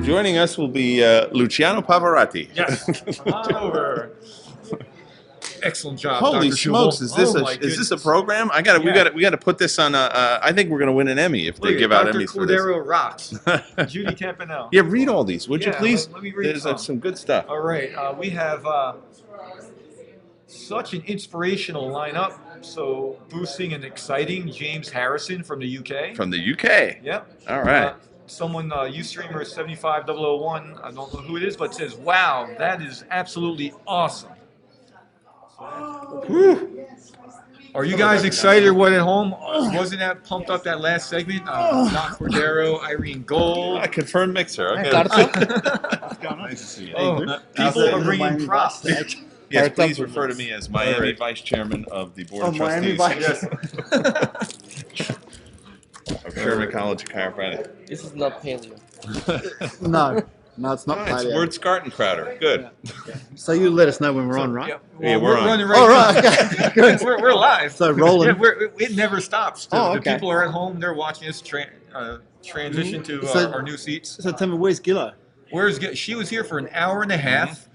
joining us will be Luciano Pavarotti. Yes, come on over. Excellent job, Holy Dr. smokes! Schubel. Is this a program? We got to put this on. I think we're going to win an Emmy if they give out Emmys for this. Cordero rocks. Judy Campanelle. Yeah, read all these, would you Yeah, please? let me read There's some good stuff. All right, we have such an inspirational lineup. So boosting and exciting, James Harrison from the UK. From the UK. Yep. All right. Someone, Ustreamer 75001, I don't know who it is, but says, wow, that is absolutely awesome. Whew. Are you guys excited or what at home? Wasn't that pumped up that last segment? Doc Cordero, Irene Gold. A confirmed mixer. Okay. Nice to see you. People are bringing props. Yes, please refer to me as Miami Vice Chairman of the Board of Trustees. Yes. Of Sherman College of Chiropractic. This is not paleo. No, it's not It's paleo. Word Skartencrowder. Good. So you let us know when we're on, right? Yeah, we're we're on. running right All now. right, okay, good. We're live. So rolling. Yeah, it never stops. The Okay. people are at home. They're watching us transition to So- our new seats. So tell me, where's Gillo? She was here for an hour and a half,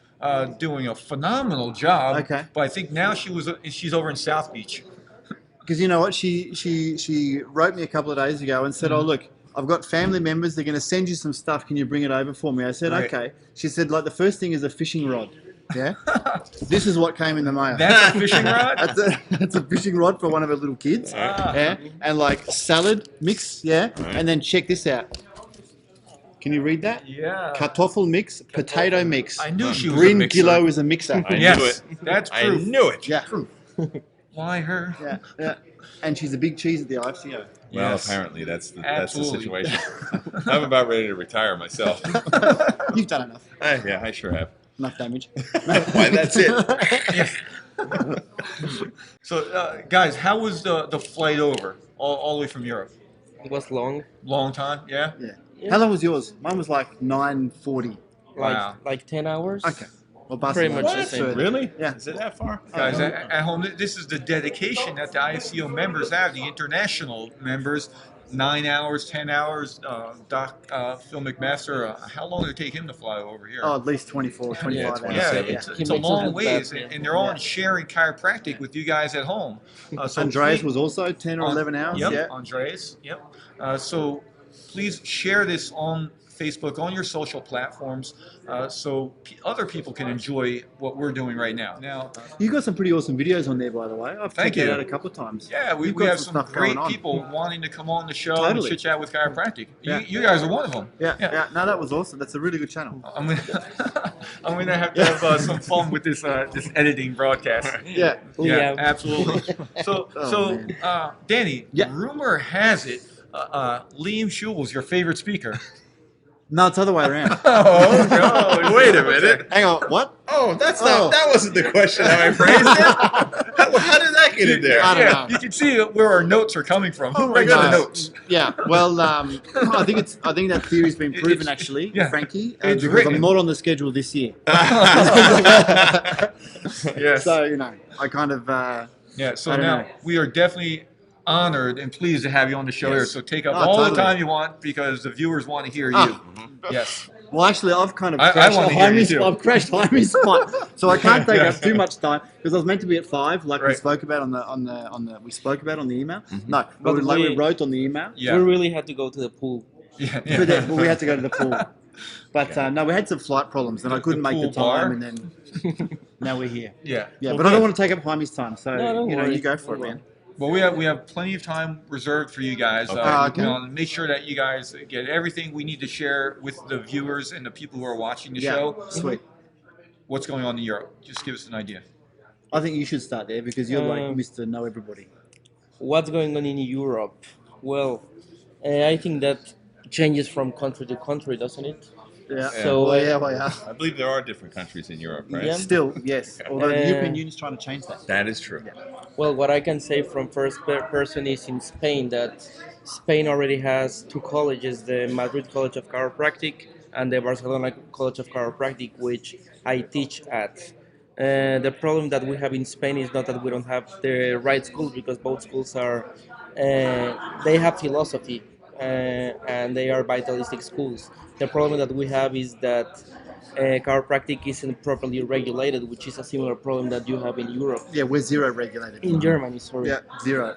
doing a phenomenal job. Okay. But I think now she's over in South Beach. Because you know what, she wrote me a couple of days ago and said, "Oh look, I've got family members. They're going to send you some stuff. Can you bring it over for me?" I said, Right. "Okay." She said, "Like the first thing is a fishing rod. Yeah, this is what came in the mail. That's a fishing rod. That's a fishing rod for one of her little kids. Yeah, and like salad mix. Yeah, and then check this out. Can you read that? Yeah. Kartoffel mix, potato mix. I knew she was a Green mixer. Gillo is a mixer. I Yes, knew it. that's I proof. knew it. Yeah, Why her? yeah, yeah. And she's a big cheese at the IFCO. Well, Yes. apparently that's the Absolutely. situation. I'm about ready to retire myself. You've done enough. Yeah, I sure have. Enough damage. Why, that's it. So, guys, how was the flight over? All the way from Europe? It was long, Long time, yeah? Yeah. How long was yours? Mine was like 9:40. Wow. like 10 hours. Okay. Well, Pretty Barcelona much the was same. 30. Really? Yeah. Is it that far? Guys, at home, this is the dedication that the IFCO members have, the international members. 9 hours, 10 hours. Phil McMaster, how long did it take him to fly over here? Oh, at least 24, 25 Yeah, hours. 27. Yeah, it's He a makes long it ways, fast, yeah. and they're all Yeah. sharing chiropractic with you guys at home. So Andreas please- was also 10 or 11 hours. Yep, Yeah. Andreas. Yep. So please share this on Facebook, on your social platforms, so other people can enjoy what we're doing right now. Now, You got some pretty awesome videos on there, by the way. I've Thank checked it you. out a couple of times. yeah, we You've got have some some stuff great going on. people wanting to come on the show Totally. and chit chat with chiropractic. Yeah. You guys are one of them. Yeah. No, that was awesome. That's a really good channel. I'm gonna have to have some fun with this editing broadcast. Yeah. Yeah, Yeah. absolutely. So, man. Danny, Yeah. rumor has it, Liam Schubel's your favorite speaker. No, it's the other way around. Oh no! Wait a minute. Hang on. What? Oh, that's Oh. not. That wasn't the question how I phrased it. How did that get in there? I don't Yeah, know. you can see where our notes are coming from. Who my writes the goodness. notes? Yeah. Well, I think that theory's been proven actually, yeah. Frankie, It's because written. I'm not on the schedule this year. Yes. So I kind of. Yeah. So I don't now know. we are definitely honored and pleased to have you on the show here. So take up Oh, all the totally. time you want because the viewers want to hear you. Ah. Yes. Well, actually, I've kind of I crashed wanna hear you too. I've crashed Jaime's spot, so I can't take up too much time because I was meant to be at 5, like we Right. spoke about on the email. No, But like we we- wrote on the email. Yeah. We really had to go to the pool. Yeah. But we had to go to the pool. But no, we had some flight problems, and I couldn't make the pool bar? time, and then now we're here. Yeah. Yeah, Well, but I good. don't want to take up Jaime's time, so No, don't you worry. go for it, Don't man. Well, we have plenty of time reserved for you guys. Okay. Make sure that you guys get everything we need to share with the viewers and the people who are watching the Yeah, show. sweet. What's going on in Europe? Just give us an idea. I think you should start there because you're like Um, Mr. Know Everybody. What's going on in Europe? Well, I think that changes from country to country, doesn't it? Yeah. So, well, yeah. I believe there are different countries in Europe, right? Yeah. Still, yes. Although the Uh, European Union's trying to change that. That is true. Well, what I can say from first person is in Spain that Spain already has 2 colleges, the Madrid College of Chiropractic and the Barcelona College of Chiropractic, which I teach at. The problem that we have in Spain is not that we don't have the right schools, because both schools are, they have philosophy, and they are vitalistic schools. The problem that we have is that chiropractic isn't properly regulated, which is a similar problem that you have in Europe. Yeah, we're zero regulated. In Germany, sorry. Yeah, zero.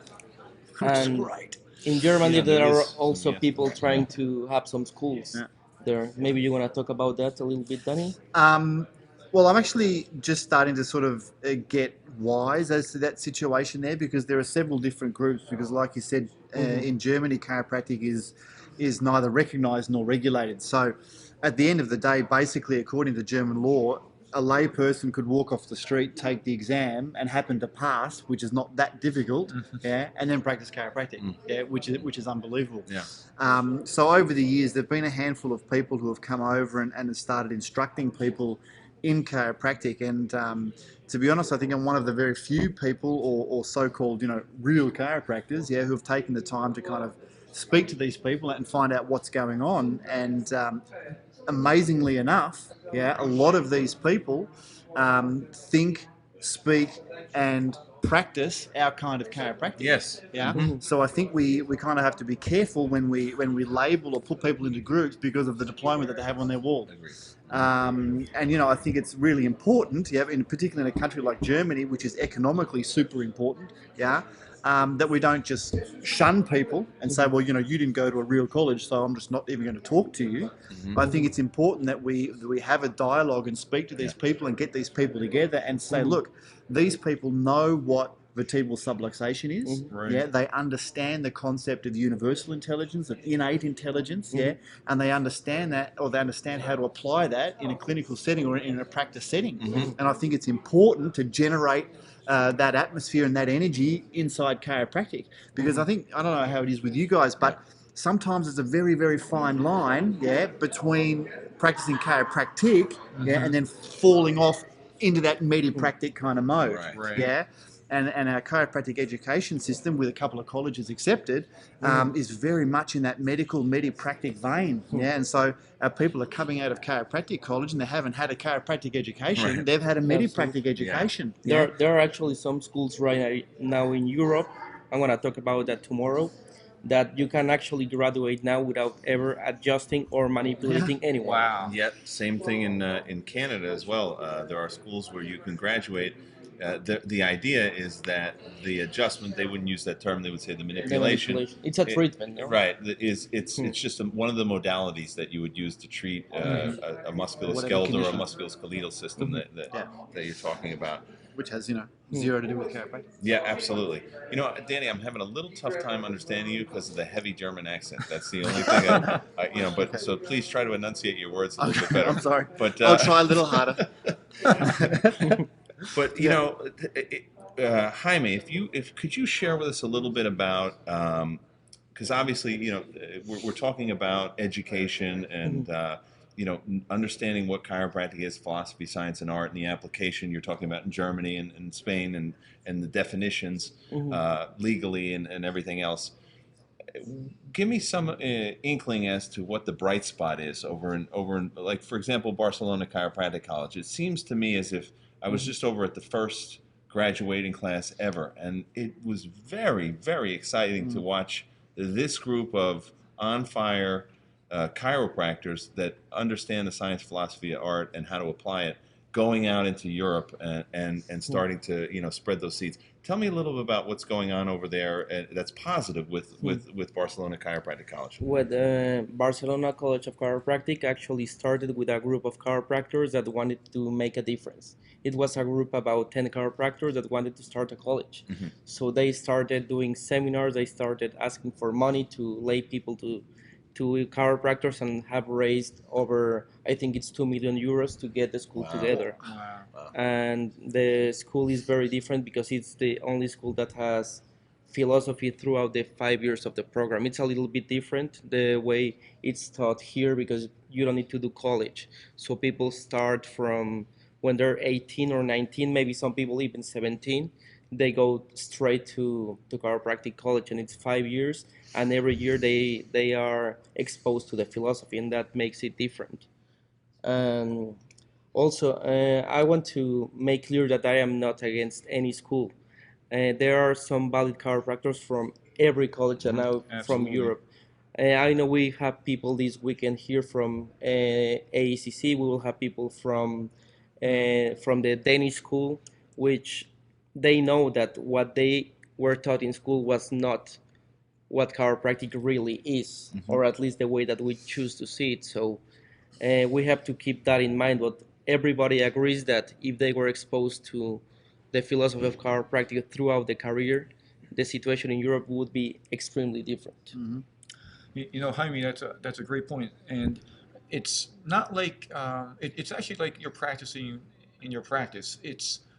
And Great. in Germany, Yeah, there there are is also some people yes. trying to have some schools Yeah. there. Maybe you want to talk about that a little bit, Danny? Well, I'm actually just starting to sort of get wise as to that situation there, because there are several different groups. Because, like you said, in Germany, chiropractic is neither recognised nor regulated. So, at the end of the day, basically, according to German law, a lay person could walk off the street, take the exam, and happen to pass, which is not that difficult, yeah, and then practice chiropractic, yeah, which is unbelievable. Yeah. So over the years, there've been a handful of people who have come over and have started instructing people in chiropractic, and to be honest, I think I'm one of the very few people, or so-called, real chiropractors, yeah, who have taken the time to kind of speak to these people and find out what's going on. And amazingly enough, yeah, a lot of these people think, speak, and practice our kind of chiropractic. Yes. Yeah. So I think we kind of have to be careful when we label or put people into groups because of the diploma that they have on their wall. And I think it's really important, yeah, in particular in a country like Germany, which is economically super important, yeah, that we don't just shun people and say, well, you didn't go to a real college, so I'm just not even going to talk to you. I think it's important that we have a dialogue and speak to these people and get these people together and say, look, these people know what vertebral subluxation is. Right. Yeah, they understand the concept of universal intelligence, of innate intelligence, yeah, and they understand that, or they understand how to apply that in a clinical setting or in a practice setting. And I think it's important to generate that atmosphere and that energy inside chiropractic, because I don't know how it is with you guys, but sometimes it's a very, very fine line, yeah, between practicing chiropractic, yeah, and then falling off into that medipractic kind of mode, Right. yeah. And our chiropractic education system, with a couple of colleges accepted, is very much in that medipractic vein. Yeah, and so our people are coming out of chiropractic college and they haven't had a chiropractic education; they've had a medipractic education. Yeah. There are actually some schools right now in Europe. I'm gonna talk about that tomorrow. That you can actually graduate now without ever adjusting or manipulating anyone. Wow. Yet, same thing in Canada as well. There are schools where you can graduate. The idea is that the adjustment, they wouldn't use that term, they would say the manipulation. It's a treatment, no? Right. It's just one of the modalities that you would use to treat a musculoskeletal or a musculoskeletal system that you're talking about. Which has, zero to do with chiropractic. Yeah, absolutely. Danny, I'm having a little tough time understanding you because of the heavy German accent. That's the only thing but so please try to enunciate your words a little bit better. I'm sorry. But I'll try a little harder. But Jaime, could you share with us a little bit about, because obviously we're talking about education and understanding what chiropractic is, philosophy, science, and art, and the application you're talking about in Germany and Spain and the definitions legally and everything else. Give me some inkling as to what the bright spot is over in like, for example, Barcelona Chiropractic College. It seems to me as if I was just over at the first graduating class ever, and it was very, very exciting to watch this group of on-fire chiropractors that understand the science, philosophy, art, and how to apply it, going out into Europe and starting to spread those seeds. Tell me a little bit about what's going on over there that's positive with Barcelona Chiropractic College. With Barcelona College of Chiropractic actually started with a group of chiropractors that wanted to make a difference. It was a group about 10 chiropractors that wanted to start a college. So they started doing seminars, they started asking for money to lay people to chiropractors, and have raised over, I think it's 2 million euros to get the school together. Wow. And the school is very different because it's the only school that has philosophy throughout the 5 years of the program. It's a little bit different the way it's taught here because you don't need to do college. So people start from when they're 18 or 19, maybe some people even 17. They go straight to chiropractic college, and it's 5 years, and every year they are exposed to the philosophy, and that makes it different. Also, I want to make clear that I am not against any school. There are some valid chiropractors from every college and now from Absolutely. Europe. I know we have people this weekend here from AECC. We will have people from the Danish school, which they know that what they were taught in school was not what chiropractic really is, or at least the way that we choose to see it. So we have to keep that in mind. But everybody agrees that if they were exposed to the philosophy of chiropractic throughout the career, the situation in Europe would be extremely different. You know, Jaime, that's a great point, and it's not like it's actually like you're practicing in your practice.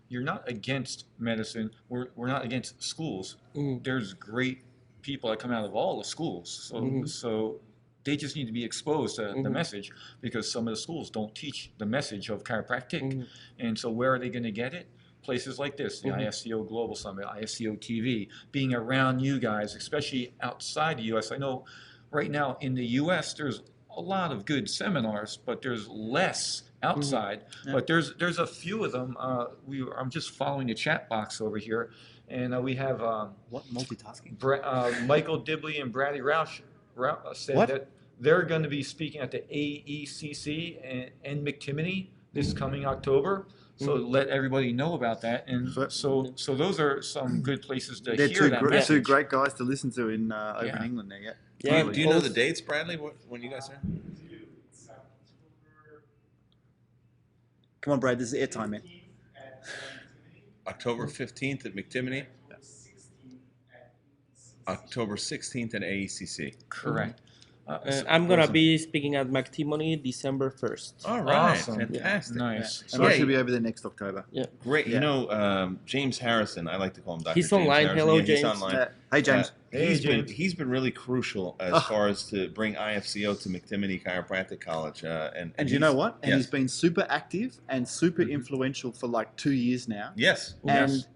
You're not against medicine. We're not against schools. There's great people that come out of all the schools. So they just need to be exposed to the message, because some of the schools don't teach the message of chiropractic. And so where are they going to get it? Places like this, the IFCO Global Summit, IFCO-TV, being around you guys, especially outside the U.S. I know right now in the U.S. there's a lot of good seminars, but there's less outside. But there's a few of them. I'm just following the chat box over here, and we have What multitasking? Michael Dibley and Bradley Roush said that they're going to be speaking at the AECC and McTimony this coming October. So let everybody know about that, and so those are some good places to hear that message. Two great guys to listen to in over in England there. Yeah. Do you know the dates, Bradley? When you guys are? Come on, Brad. This is airtime, man. October 15th at McTimony. October 16th at AECC. Correct. I'm going to be speaking at McTimony December 1st. All right. Awesome. Fantastic. Nice. And I should be over there next October. Great. You know, James Harrison, I like to call him Dr. He's James online. Harrison. Hello, Yeah, James. He's online. Hey, James. He's been really crucial as far as to bring IFCO to McTimony Chiropractic College. And you know what? And yes. he's been super active and super influential for like 2 years now. Yes.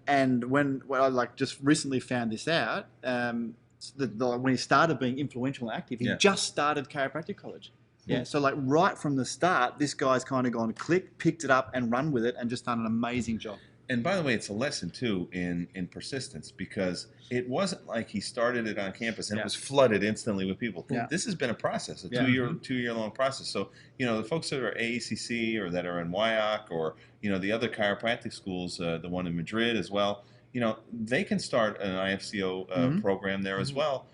And when I like just recently found this out, when he started being influential and active, he just started chiropractic college. Yeah. So like right from the start, this guy's kind of gone click, picked it up and run with it and just done an amazing job. And by the way, it's a lesson too in persistence, because it wasn't like he started it on campus and it was flooded instantly with people. Yeah. This has been a process, a two-year long process. So, you know, the folks that are AECC or that are in WIOC or, you know, the other chiropractic schools, the one in Madrid as well, you know, they can start an IFCO program there as well.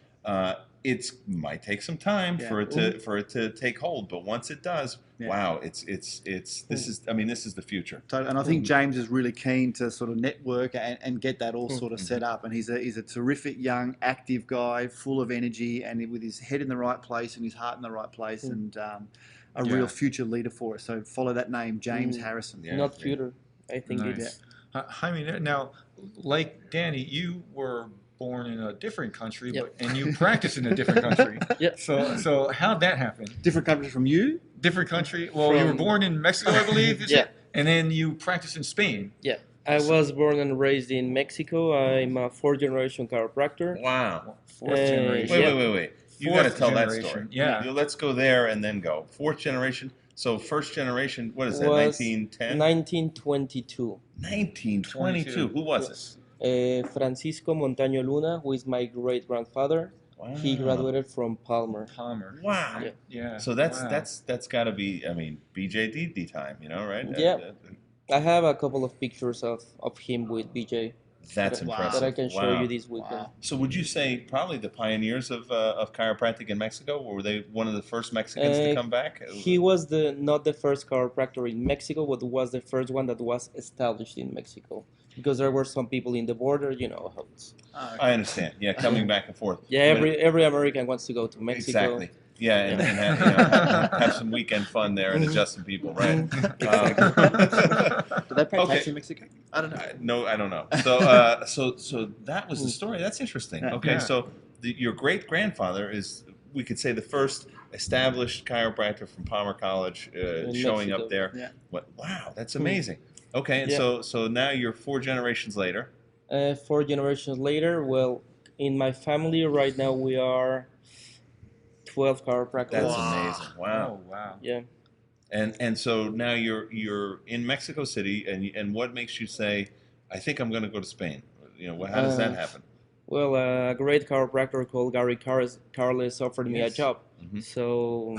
It might take some time for it to take hold, but once it does, wow, this is the future. So, and I think James is really keen to sort of network and get that all sort of set up. And he's a terrific young, active guy, full of energy, and with his head in the right place and his heart in the right place, and a real future leader for us. So follow that name, James Harrison. Not tutor. I think it's. Jaime, now, like Danny, you were born in a different country, and you practice in a different country. So how'd that happen? Different country from you? Different country. Well, you were born in Mexico, I believe. And then you practiced in Spain. Yeah. I was born and raised in Mexico. I'm a fourth-generation chiropractor. Wow. Fourth generation. Wait. You got to tell that story. Yeah. Let's go there and then go. Fourth generation. So first generation, what is that, 1910? 1922. 1922. Who was it? Francisco Montaño Luna, who is my great-grandfather. Wow. He graduated from Palmer. Wow. Yeah. So that's got to be, I mean, BJD time, you know, right? Yeah. I have a couple of pictures of him with BJ. That's impressive. That I can show you this weekend. Wow. So would you say probably the pioneers of chiropractic in Mexico? Were they one of the first Mexicans to come back? He was not the first chiropractor in Mexico, but was the first one that was established in Mexico. Because there were some people in the border, you know how it's. I understand. Yeah, coming back and forth. Yeah, every American wants to go to Mexico. Exactly. Yeah, and have some weekend fun there and adjust some people, right? Do they pay tax in Mexico? I don't know. No, I don't know. So that was the story. That's interesting. Okay, so your great-grandfather is, we could say, the first established chiropractor from Palmer College showing Mexico. up there. Yeah. Wow, that's amazing. Okay, and so now you're 4 generations later. 4 generations later, well, in my family right now we are 12 chiropractors. That's amazing. Wow. Oh, wow. Yeah. And so now you're in Mexico City, and what makes you say, I think I'm going to go to Spain? You know, how does that happen? Well, a great chiropractor called Gary Carles offered me a Yes. job. Mhm. So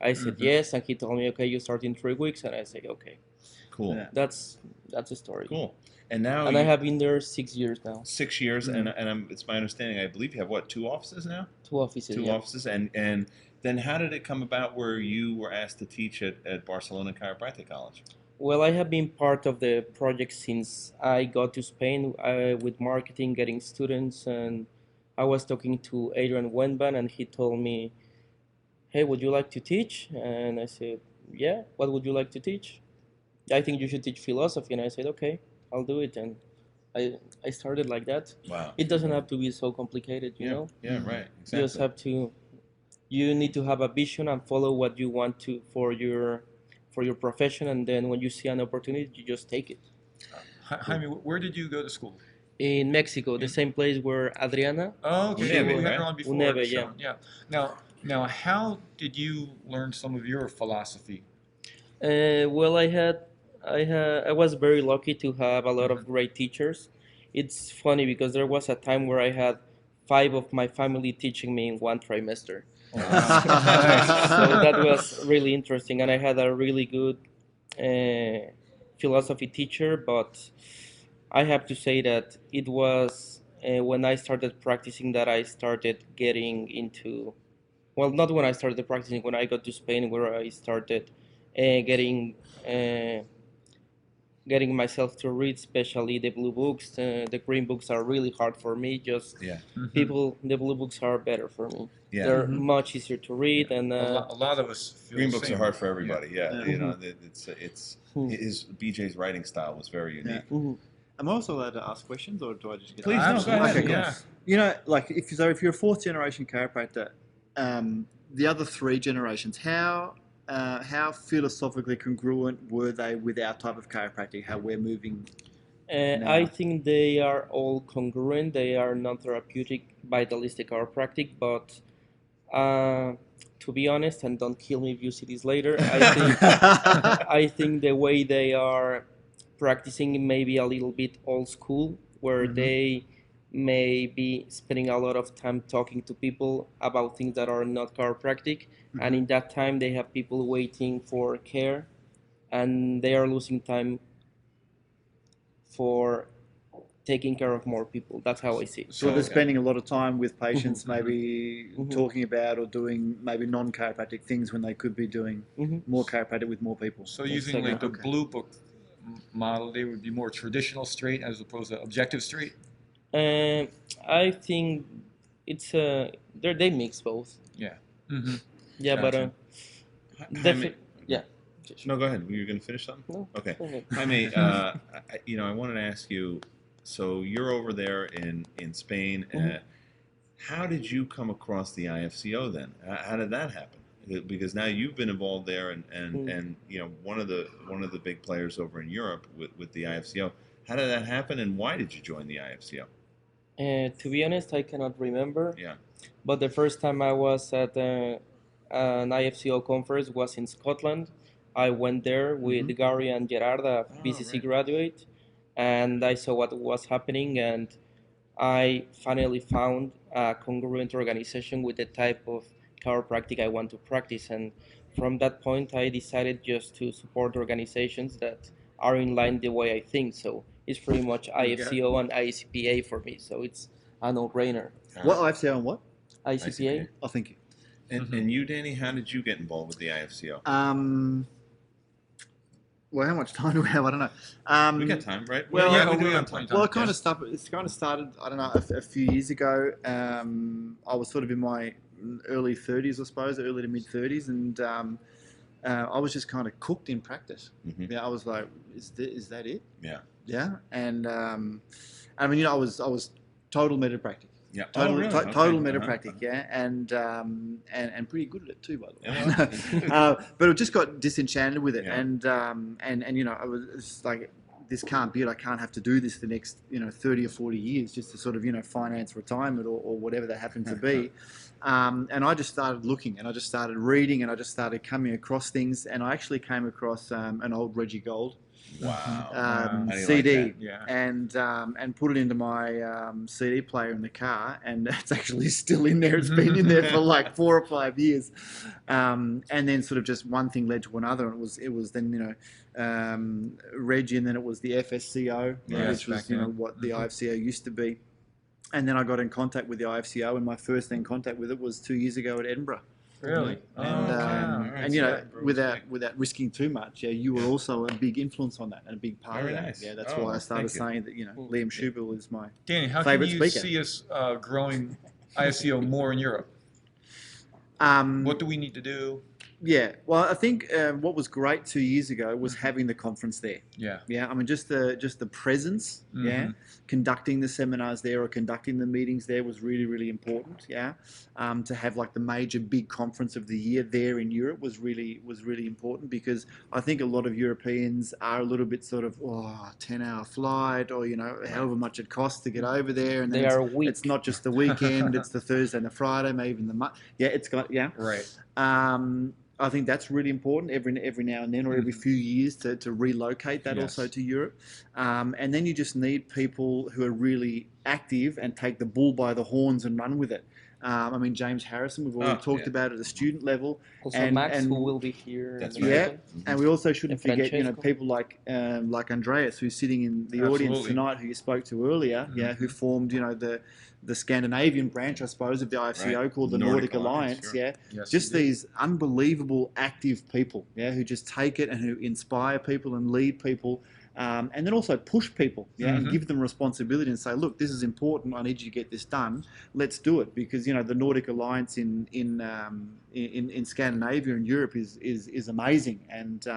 I said yes, and he told me, okay, you start in 3 weeks, and I said, okay. Cool. Yeah. That's the story. Cool. And now And I you, have been there 6 years now. 6 years, and it's my understanding. I believe you have what, 2 offices now? 2 offices. Two Yeah. offices, and then how did it come about where you were asked to teach at Barcelona Chiropractic College? Well, I have been part of the project since I got to Spain with marketing, getting students, and I was talking to Adrian Wenban, and he told me, "Hey, would you like to teach?" And I said, "Yeah. What would you like to teach?" I think you should teach philosophy, and I said, "Okay, I'll do it." And I started like that. Wow. It doesn't have to be so complicated, you Yeah. know. Yeah. Right. You just Exactly. have to. You need to have a vision and follow what you want to for your profession, and then when you see an opportunity, you just take it. Jaime, where did you go to school? In Mexico, the same place where Adriana. Oh, okay. Uneve, We had right? her on before. Uneve, the show. Yeah. Now, how did you learn some of your philosophy? Well, I was very lucky to have a lot of great teachers. It's funny because there was a time where I had 5 of my family teaching me in one trimester. Oh, wow. So that was really interesting, and I had a really good philosophy teacher. But I have to say that it was when I started practicing that I started getting into. Well, not when I started practicing. When I got to Spain, where I started getting getting myself to read, especially the blue books. The green books are really hard for me. Just Yeah. people, the blue books are better for me. Yeah. They're much easier to read, and A lot of us feel Green the books same are hard way. for everybody. Yeah. Yeah. You know, it's his BJ's writing style was very unique. Mhm. Am I also allowed to ask questions, or do I just get? Please, Yeah. no, go ahead. Okay, cool. Yeah. You know, like if you're a fourth generation chiropractor, the other 3 generations, how philosophically congruent were they with our type of chiropractic? How we're moving? I Now. think they are all congruent. They are non-therapeutic, vitalistic chiropractic, but to be honest, and don't kill me if you see this later, I think the way they are practicing may be a little bit old school, where they may be spending a lot of time talking to people about things that are not chiropractic, and in that time they have people waiting for care, and they are losing time for taking care of more people. That's how I see it. So they're spending a lot of time with patients, maybe Mhm. talking about or doing maybe non-chiropractic things when they could be doing Mhm. more chiropractic with more people. So using like the Okay. blue book model, they would be more traditional straight as opposed to objective straight. I think it's they mix both. Yeah. Mm-hmm. Yeah, Gotcha. but Jaime, yeah. no, go ahead. Were you going to finish something? No, Okay. go ahead. Jaime, I wanted to ask you. So you're over there in Spain. How did you come across the IFCO then? How did that happen? Because now you've been involved there, and you know one of the big players over in Europe with the IFCO. How did that happen, and why did you join the IFCO? To be honest, I cannot remember. Yeah. But the first time I was at an IFCO conference was in Scotland. I went there with Gary and Gerard, a BCC right. graduate, and I saw what was happening, and I finally found a congruent organization with the type of chiropractic I want to practice. And from that point, I decided just to support organizations that are in line the way I think. So it's pretty much IFCO and ICPA for me. So it's a no-brainer. What IFCO and what? ICPA. Oh, thank you. And you, Danny, how did you get involved with the IFCO? Well, how much time do we have? I don't know. We got time, right? well, yeah, yeah, we we do got have time. time. Well, it's kind of started, I don't know, a few years ago. I was sort of in my early 30s, I suppose, early to mid 30s, and I was just kind of cooked in practice. Yeah, I was like, is that it? Yeah. Yeah, and I mean, you know, I was total metapractic. Yeah. Total, really? total Okay. metapractic, yeah, and pretty good at it too, by the way. Yeah. But I just got disenchanted with it, Yeah. and you know, it's like, this can't be it. I can't have to do this the next 30 or 40 years just to sort of finance retirement or whatever that happened to be. And I just started looking, and I just started reading, and I just started coming across things, and I actually came across an old Reggie Gold Wow. Wow. How do you CD, like Yeah. and put it into my CD player in the car, and it's actually still in there. It's been in there for like 4 or 5 years, and then sort of just one thing led to another, and it was then Reggie, and then it was the FSCO, Yes, which was back then. what the IFCO used to be, and then I got in contact with the IFCO, and my first in contact with it was 2 years ago at Edinburgh. Really? And wow. Alright, and so without risking too much, you were also a big influence on that and a big part Very of that. nice. Yeah, that's Oh, why I started thank you. saying that Liam Schubel is my Danny, how can favorite you speaker. see us growing IFCO more in Europe? What do we need to do? Yeah, well, I think what was great 2 years ago was having the conference there. Yeah. Yeah, I mean, just the presence. Yeah, conducting the seminars there or conducting the meetings there was really, really important. Yeah, to have like the major big conference of the year there in Europe was really important, because I think a lot of Europeans are a little bit sort of 10-hour flight, or however much it costs to get over there, and then They are weak. it's not just the weekend; it's the Thursday and the Friday, maybe even the Right. I think that's really important every now and then, or every few years, to relocate that also to Europe. And then you just need people who are really active and take the bull by the horns and run with it. I mean, James Harrison, we've already talked about at a student level. Also, Max, who will be here. That's in the right. second. And we also shouldn't And forget, Francesco. people like Andreas, who's sitting in the audience Absolutely. tonight, who you spoke to earlier, who formed, the Scandinavian branch, I suppose, of the IFCO Right. called the Nordic Nordic Alliance. Alliance, sure. Yes, Just we do. these unbelievable active people, who just take it and who inspire people and lead people. And then also push people, and give them responsibility and say, look, this is important. I need you to get this done. Let's do it, because the Nordic Alliance in Scandinavia and Europe is amazing, and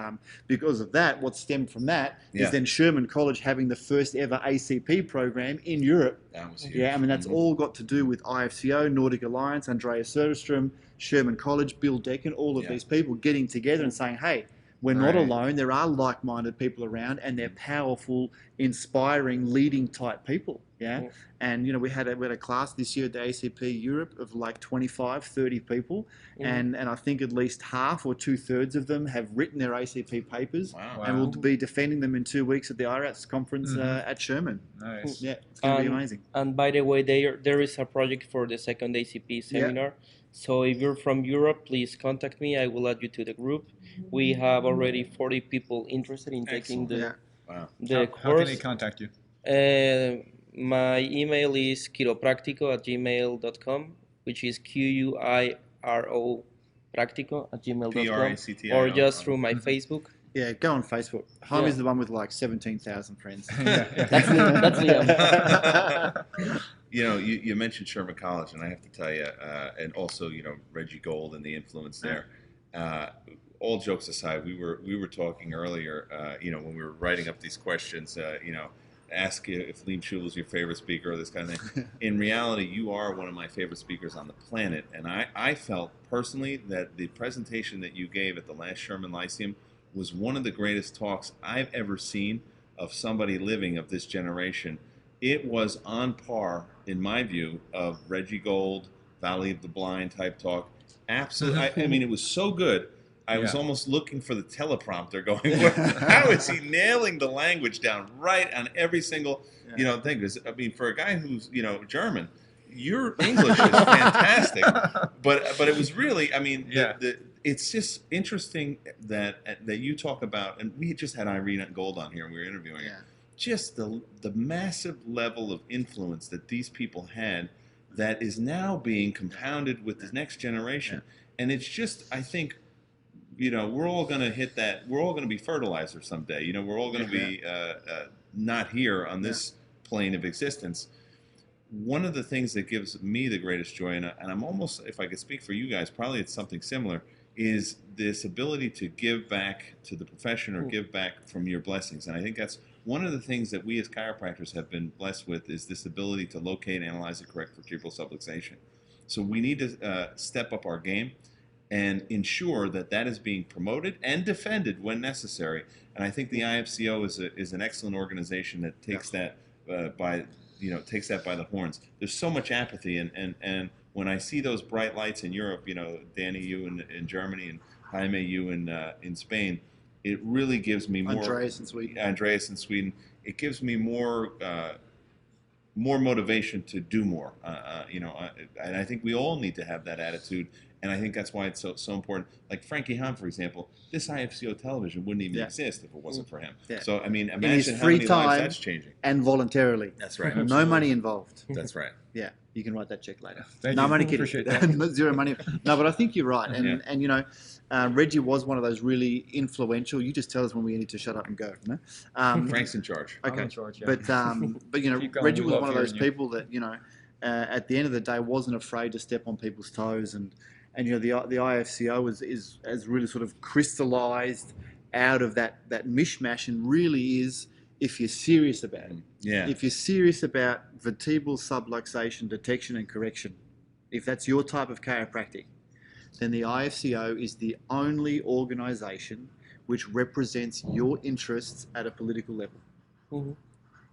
because of that, what stemmed from that is then Sherman College having the first ever ACP program in Europe. That was huge. Yeah, I mean that's all got to do with IFCO, Nordic Alliance, Andreas Söderström, Sherman College, Bill Decken, all of these people getting together and saying, hey, we're not alone. There are like-minded people around, and they're powerful, inspiring, leading type people. Yeah. And we had a class this year at the ACP Europe of like 25, 30 people, and I think at least half or 2/3 of them have written their ACP papers, and will be defending them in 2 weeks at the IRATS conference at Sherman. Nice. Yeah, it's going to be amazing. And by the way, there is a project for the second ACP seminar. So if you're from Europe, please contact me. I will add you to the group. We have already 40 people interested in taking the How course. can they contact you? My email is chiropractico@gmail.com, which is QUIRO practico@gmail.com, PRACTIO. or just through my Facebook. Yeah, go on Facebook. Jaime's the one with like 17,000 friends. That's Liam. You mentioned Sherman College, and I have to tell you, and also Reggie Gold and the influence there. All jokes aside, we were talking earlier. When we were writing up these questions, ask you if Liam Schubel is your favorite speaker or this kind of thing. In reality, you are one of my favorite speakers on the planet, and I felt personally that the presentation that you gave at the last Sherman Lyceum was one of the greatest talks I've ever seen of somebody living of this generation. It was on par, in my view, of Reggie Gold, Valley of the Blind type talk. Absolutely. I mean, it was so good. I was almost looking for the teleprompter going, how is he nailing the language down right on every single, thing? Because, I mean, for a guy who's, German, your English is fantastic. But it was really, I mean, it's just interesting that you talk about, and we just had Irene Gold on here and we were interviewing her. Just the massive level of influence that these people had that is now being compounded with the next generation. And it's just, I think, we're all going to hit that. We're all going to be fertilizer someday. We're all going to be not here on this plane of existence. One of the things that gives me the greatest joy, and I'm almost, if I could speak for you guys, probably it's something similar, is this ability to give back to the profession or give back from your blessings. And I think that's one of the things that we as chiropractors have been blessed with, is this ability to locate, analyze, and correct vertebral subluxation. So we need to step up our game and ensure that that is being promoted and defended when necessary. And I think the IFCO is an excellent organization that takes that by the horns. There's so much apathy, and when I see those bright lights in Europe, Danny, you in Germany, and Jaime, you in Spain, it really gives me more. Andreas in Sweden. Andreas in Sweden. It gives me more motivation to do more. And I think we all need to have that attitude. And I think that's why it's so important. Like Frankie Hahn, for example, this IFCO television wouldn't even exist if it wasn't for him. Yeah. So, I mean, In his imagine how free many lives time that's changing. and voluntarily. That's right. No Absolutely. money involved. That's right. Yeah, you can write that check later. Thank No you. money, Appreciate kidding. that. Zero money. No, but I think you're right. And you know, Reggie was one of those really influential. You just tell us when we need to shut up and go. No? Frank's in charge. I'm Okay. in charge, yeah. But you know, Keep going. Reggie We was love one of those hearing you. people that, you know, at the end of the day wasn't afraid to step on people's toes, and you know, the IFCO has really sort of crystallized out of that mishmash, and really is, if you're serious about it. Yeah. If you're serious about vertebral subluxation detection and correction, if that's your type of chiropractic, then the IFCO is the only organization which represents your interests at a political level. Mhm.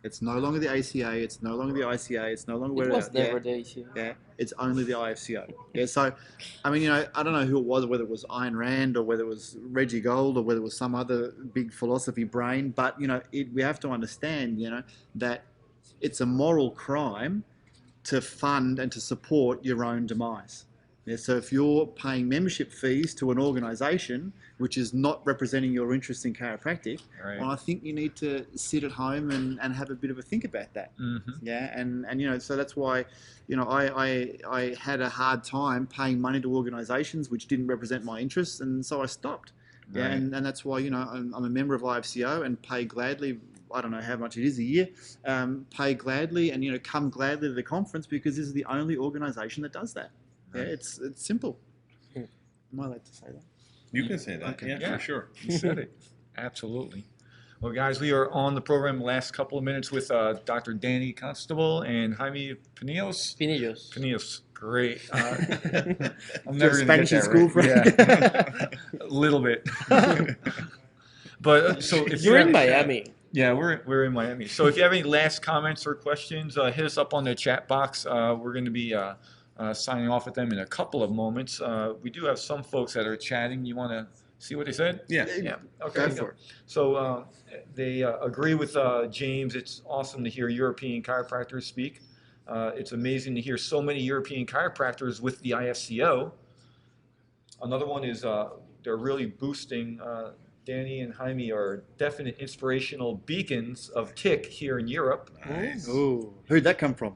It's no longer the ACA, it's no longer the ICA, it's no longer It where was never the issue. yeah, it's only the IFCO. Yeah, so, I mean, you know, I don't know who it was, whether it was Ayn Rand or whether it was Reggie Gold or whether it was some other big philosophy brain, but, you know, we have to understand, you know, that it's a moral crime to fund and to support your own demise. Yeah, so if you're paying membership fees to an organisation which is not representing your interest in chiropractic, Right. well, I think you need to sit at home and have a bit of a think about that. Mm-hmm. Yeah, and you know, so that's why, you know, I had a hard time paying money to organisations which didn't represent my interests, and so I stopped. Yeah, Right. and that's why, you know, I'm a member of IFCO and pay gladly. I don't know how much it is a year. Pay gladly and, you know, come gladly to the conference, because this is the only organisation that does that. Yeah, it's simple. Am I allowed to say that? You can say that. Okay. Yeah, Yeah. for sure. You said it. Absolutely. Well, guys, we are on the program the last couple of minutes with Dr. Danny Constable and Jaime Pinillos. Pinillos. Pinillos. Great. I'm Did never going to Spanish get in that school, right. Frank? Yeah. A little bit. But so if You're you in have- Miami. Yeah, we're in Miami. So if you have any last comments or questions, hit us up on the chat box. We're going to be signing off with them in a couple of moments. We do have some folks that are chatting. You want to see what they said? Yeah. Yeah. Okay. Go for it. So they agree with James. It's awesome to hear European chiropractors speak. It's amazing to hear so many European chiropractors with the IFCO. Another one is they're really boosting. Danny and Jaime are definite inspirational beacons of TIC here in Europe. Nice. Ooh, who'd that come from?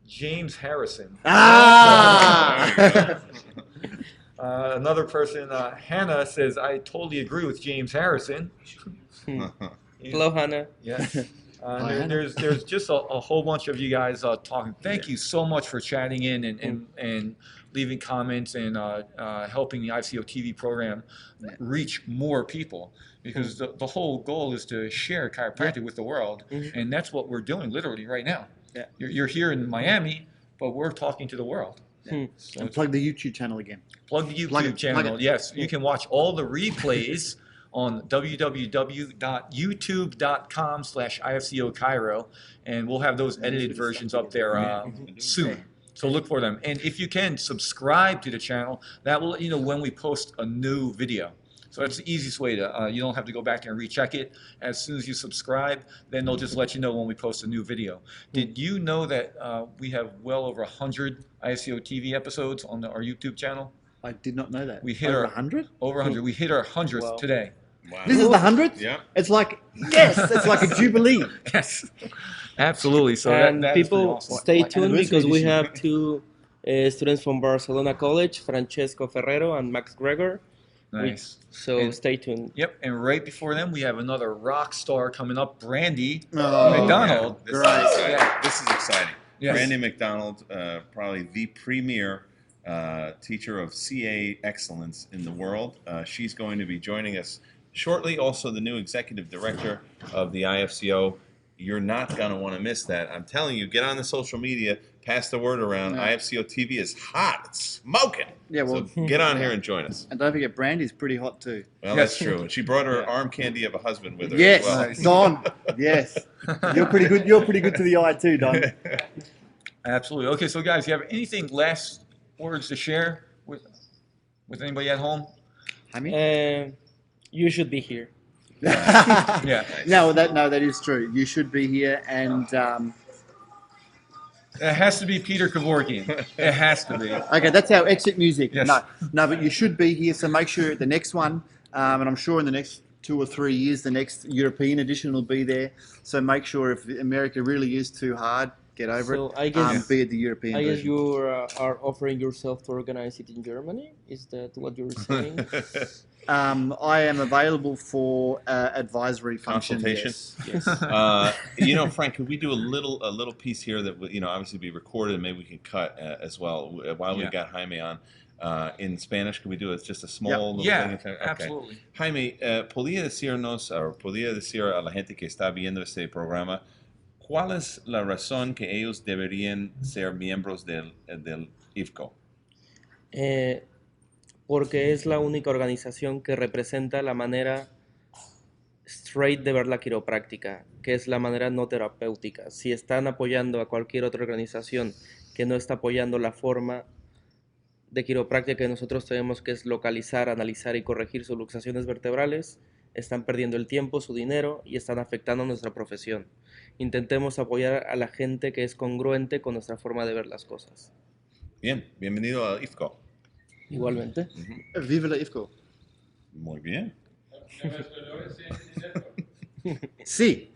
James Harrison. Ah! Another person, Hannah, says, I totally agree with James Harrison. Hello, Hannah. Yeah. Hi, Hannah. There's just a whole bunch of you guys talking. Thank you so much for chatting in and leaving comments and helping the IFCO-TV program reach more people, because the whole goal is to share chiropractic with the world, and that's what we're doing literally right now. Yeah. You're here in Miami, but we're talking to the world. So And plug the YouTube channel again. plug the YouTube Plug it, channel. plug it. Yes, you can watch all the replays on www.youtube.com/IFCO-Chiro, and we'll have those edited versions up there soon. So look for them. And if you can, subscribe to the channel. That will let you know when we post a new video. So that's the easiest way to, you don't have to go back there and recheck it. As soon as you subscribe, then they'll just let you know when we post a new video. Did you know that we have well over 100 IFCO TV episodes on our YouTube channel? I did not know that. We hit Over our 100? Over 100. We hit our 100th Wow. today. Wow. This is the 100th? Yeah. It's like, yes, it's like a jubilee. Yes, absolutely. So And that is pretty people, awesome. stay Like tuned, anniversary because we edition. have two students from Barcelona College, Francesco Ferrero and Max Gregor. Nice. So And- stay tuned. Yep, and right before them, we have another rock star coming up, Brandy Oh, McDonald. This Right. is exciting. Yeah. This is exciting. Yes. Brandy McDonald, probably the premier teacher of CA excellence in the world. She's going to be joining us shortly. Also, the new executive director of the IFCO. You're not going to want to miss that. I'm telling you, get on the social media, pass the word around. Yeah. IFCO TV is hot. It's smoking. Yeah, well, So get on here and join us. and don't forget, Brandy's pretty hot too. Well, Yes. that's true. And she brought her Yeah. arm candy of a husband with her Yes, as well. Don. Yes, you're pretty good. You're pretty good to the eye too, Don. Absolutely. Okay, so guys, you have anything last words to share with anybody at home? Jaime? You should be here. Yeah. No, that is true. You should be here, and It has to be Peter Kevorkian. It has to be. okay, that's our exit music. Yes. No, but you should be here. So make sure the next one, and I'm sure in the next 2 or 3 years, the next European edition will be there. So make sure if America really is too hard, get over So it. I guess Be at the European I guess version. you are offering yourself to organize it in Germany. Is that what you're saying? I am available for advisory function. Consultation? Yes. Frank, could we do a little piece here that would, obviously be recorded and maybe we can cut as well while we've got Jaime on in Spanish? Could we do it just a small little Yeah, thing? Okay. absolutely. Podría decir a la gente que está viendo este programa cuál es la razón que ellos deberían ser miembros del IFCO? Porque es la única organización que representa la manera straight de ver la quiropráctica, que es la manera no terapéutica. Si están apoyando a cualquier otra organización que no está apoyando la forma de quiropráctica que nosotros tenemos, que es localizar, analizar y corregir sus luxaciones vertebrales, están perdiendo el tiempo, su dinero y están afectando nuestra profesión. Intentemos apoyar a la gente que es congruente con nuestra forma de ver las cosas. Bien, bienvenido a IFCO. Igualmente. Vive la IFCO. Muy bien. Sí.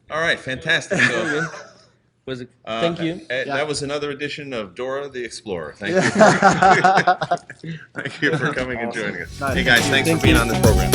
All right, fantastic. So, Pues, thank you. That was another edition of Dora the Explorer. Thank you. Thank you for coming and joining us. No, Hey guys, thank you. thanks for being on this program.